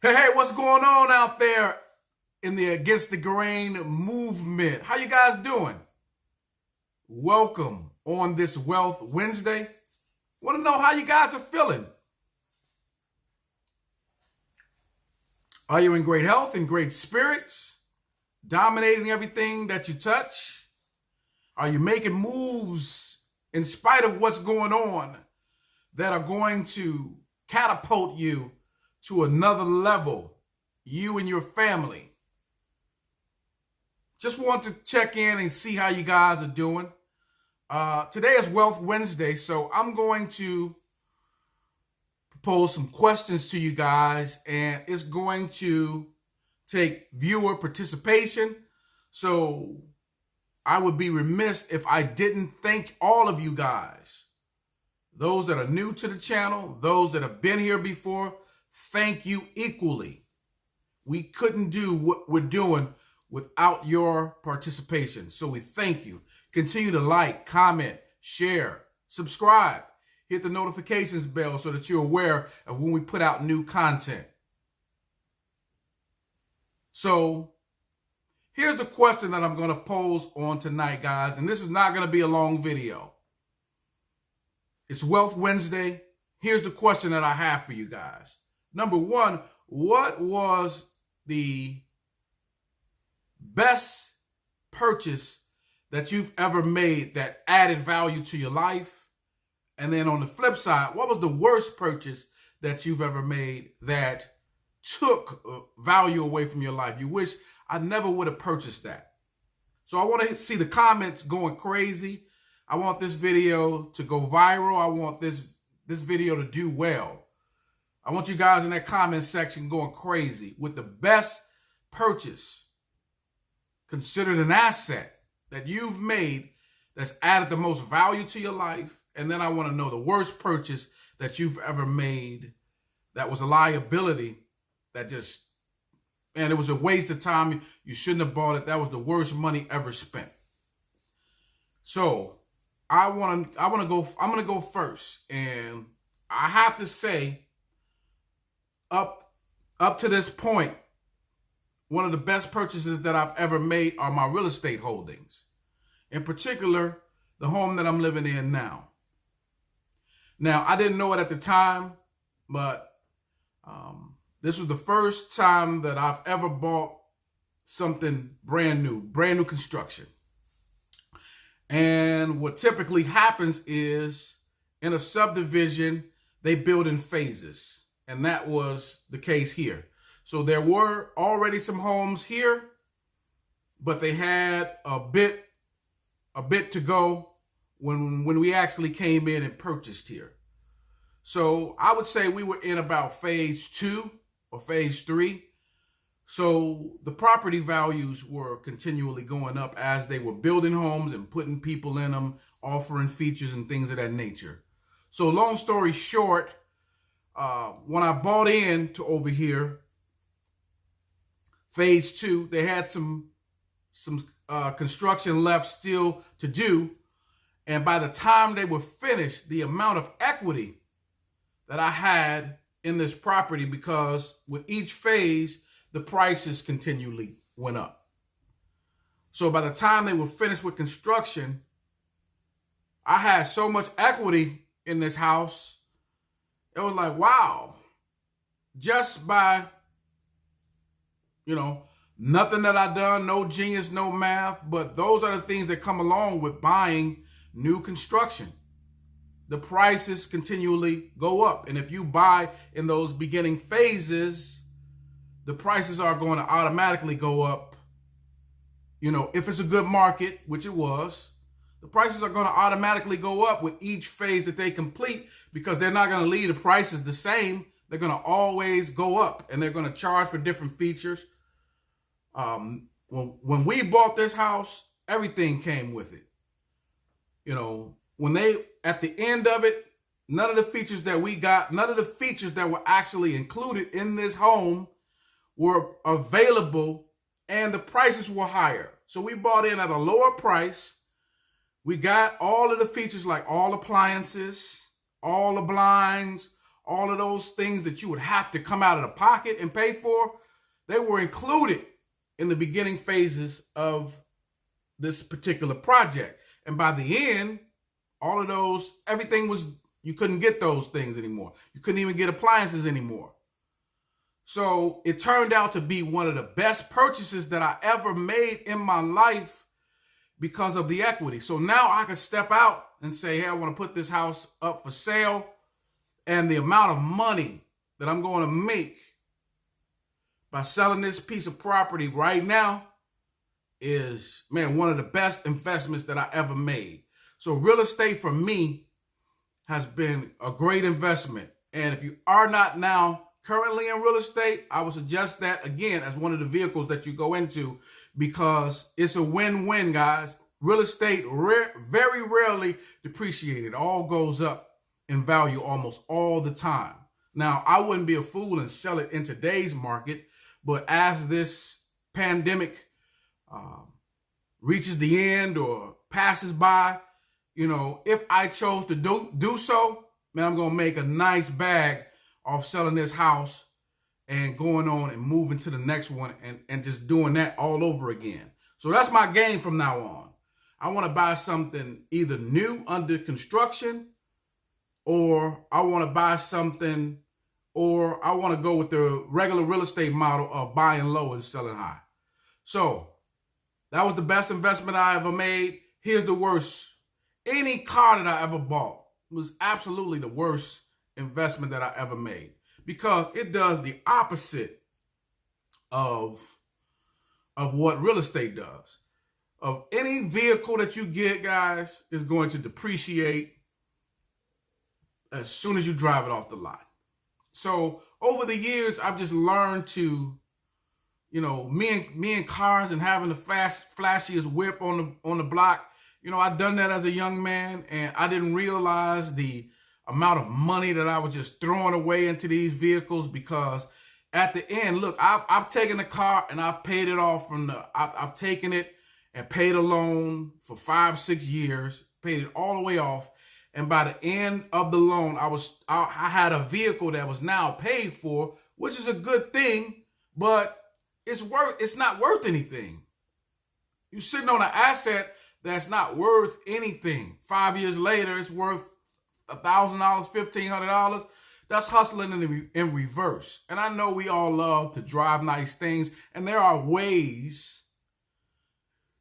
Hey, what's going on out there in the Against the Grain movement? How you guys doing? Welcome on this Wealth Wednesday. Want to know how you guys are feeling? Are you in great health and great spirits? Dominating everything that you touch? Are you making moves in spite of what's going on that are going to catapult you to another level, you and your family? Just want to check in and see how you guys are doing. Today is Wealth Wednesday, so I'm going to propose some questions to you guys, and it's going to take viewer participation. So I would be remiss if I didn't thank all of you guys. Those that are new to the channel, those that have been here before, thank you equally. We couldn't do what we're doing without your participation. So we thank you. Continue to like, comment, share, subscribe, hit the notifications bell so that you're aware of when we put out new content. So here's the question that I'm going to pose on tonight, guys. And this is not going to be a long video. It's Wealth Wednesday. Here's the question that I have for you guys. Number one, what was the best purchase that you've ever made that added value to your life? And then on the flip side, what was the worst purchase that you've ever made that took value away from your life? You wish I never would have purchased that. So I want to see the comments going crazy. I want this video to go viral. I want this video to do well. I want you guys in that comment section going crazy with the best purchase considered an asset that you've made that's added the most value to your life. And then I want to know the worst purchase that you've ever made that was a liability that just, and it was a waste of time. You shouldn't have bought it. That was the worst money ever spent. So I'm going to go first. And I have to say, up to this point, one of the best purchases that I've ever made are my real estate holdings. In particular, the home that I'm living in now. Now, I didn't know it at the time, but this was the first time that I've ever bought something brand new construction. And what typically happens is in a subdivision, they build in phases. And that was the case here. So there were already some homes here, but they had a bit to go when we actually came in and purchased here. So I would say we were in about phase 2 or phase 3. So the property values were continually going up as they were building homes and putting people in them, offering features and things of that nature. So long story short, when I bought into over here, phase 2, they had some construction left still to do. And by the time they were finished, the amount of equity that I had in this property, because with each phase, the prices continually went up. So by the time they were finished with construction, I had so much equity in this house. It was like, wow, just by, nothing that I've done, no genius, no math, but those are the things that come along with buying new construction. The prices continually go up. And if you buy in those beginning phases, the prices are going to automatically go up. If it's a good market, which it was, the prices are going to automatically go up with each phase that they complete, because they're not going to leave the prices the same. They're going to always go up, and they're going to charge for different features. When we bought this house, everything came with it. When they, at the end of it, none of the features that we got, none of the features that were actually included in this home were available, and the prices were higher. So we bought in at a lower price. We got all of the features like all appliances, all the blinds, all of those things that you would have to come out of the pocket and pay for, they were included in the beginning phases of this particular project. And by the end, all of those, everything was, you couldn't get those things anymore. You couldn't even get appliances anymore. So it turned out to be one of the best purchases that I ever made in my life because of the equity. So now I can step out and say, hey, I want to put this house up for sale. And the amount of money that I'm going to make by selling this piece of property right now is, man, one of the best investments that I ever made. So real estate for me has been a great investment. And if you are not now currently in real estate, I would suggest that again as one of the vehicles that you go into, because it's a win-win, guys. Real estate very rarely depreciates. It all goes up in value almost all the time. Now, I wouldn't be a fool and sell it in today's market, but as this pandemic reaches the end or passes by, you know, if I chose to do so, man, I'm going to make a nice bag off selling this house and going on and moving to the next one and just doing that all over again. So that's my game from now on. I want to buy something either new under construction, or I want to buy something, or I want to go with the regular real estate model of buying low and selling high. So that was the best investment I ever made. Here's the worst. Any car that I ever bought was absolutely the worst investment that I ever made, because it does the opposite of what real estate does. Of any vehicle that you get, guys, is going to depreciate as soon as you drive it off the lot. So over the years, I've just learned to, you know, me and cars and having the flashiest whip on the block. You know, I've done that as a young man, and I didn't realize the amount of money that I was just throwing away into these vehicles, because at the end, look, I've taken the car and I've paid it off I've taken it and paid a loan for 5-6 years, paid it all the way off. And by the end of the loan, I had a vehicle that was now paid for, which is a good thing, but it's not worth anything. You're sitting on an asset that's not worth anything. 5 years later, it's worth $1,000, $1,500. That's hustling in reverse. And I know we all love to drive nice things, and there are ways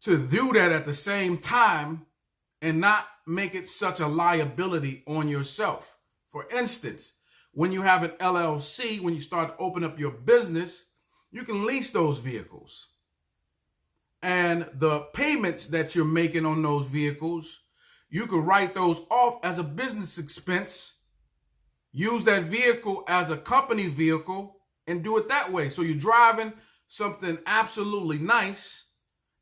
to do that at the same time and not make it such a liability on yourself. For instance, when you have an LLC, when you start to open up your business, you can lease those vehicles. And the payments that you're making on those vehicles, you could write those off as a business expense, use that vehicle as a company vehicle, and do it that way. So you're driving something absolutely nice,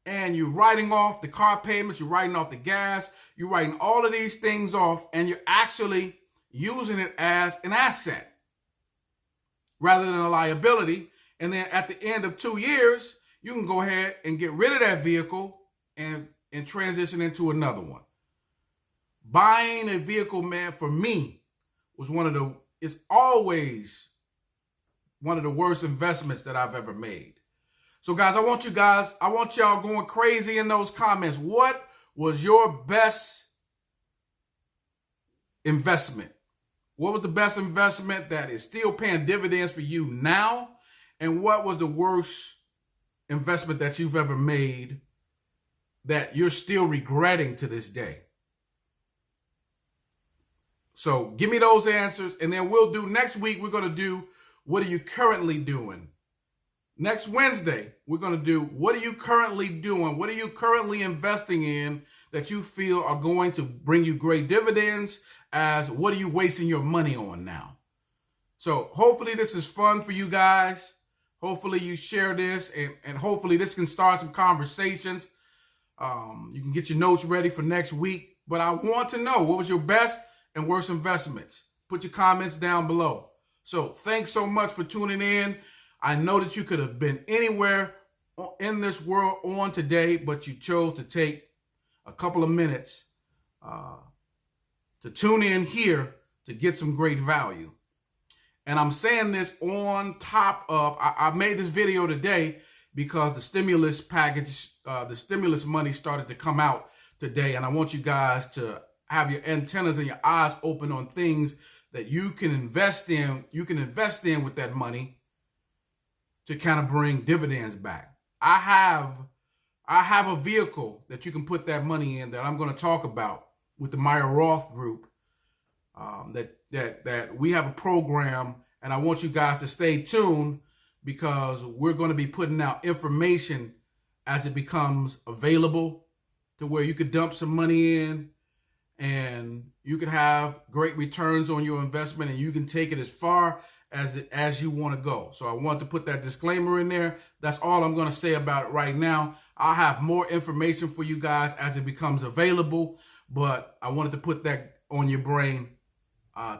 and you're writing off the car payments, you're writing off the gas, you're writing all of these things off, and you're actually using it as an asset rather than a liability. And then at the end of 2 years, you can go ahead and get rid of that vehicle and transition into another one. Buying a vehicle, man, for me, it's always one of the worst investments that I've ever made. So guys, I want y'all going crazy in those comments. What was your best investment? What was the best investment that is still paying dividends for you now? And what was the worst investment that you've ever made that you're still regretting to this day? So give me those answers, and then we'll do next week. We're going to do, what are you currently doing? Next Wednesday, we're going to do, what are you currently doing? What are you currently investing in that you feel are going to bring you great dividends? As what are you wasting your money on now? So hopefully this is fun for you guys. Hopefully you share this, and hopefully this can start some conversations. You can get your notes ready for next week. But I want to know, what was your best and worst investments? Put your comments down below. So thanks so much for tuning in. I know that you could have been anywhere in this world on today, but you chose to take a couple of minutes to tune in here to get some great value. And I'm saying this on top of, I made this video today because the stimulus package, the stimulus money started to come out today. And I want you guys to have your antennas and your eyes open on things that you can invest in. You can invest in with that money to kind of bring dividends back. I have a vehicle that you can put that money in that I'm going to talk about with the Meyer Roth Group. That we have a program, and I want you guys to stay tuned because we're going to be putting out information as it becomes available to where you could dump some money in and you can have great returns on your investment, and you can take it as far as you want to go. So I want to put that disclaimer in there. That's all I'm going to say about it right now. I'll have more information for you guys as it becomes available, but I wanted to put that on your brain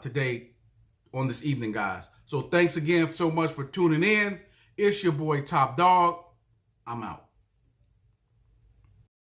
today on this evening, guys. So thanks again so much for tuning in. It's your boy Top Dog. I'm out.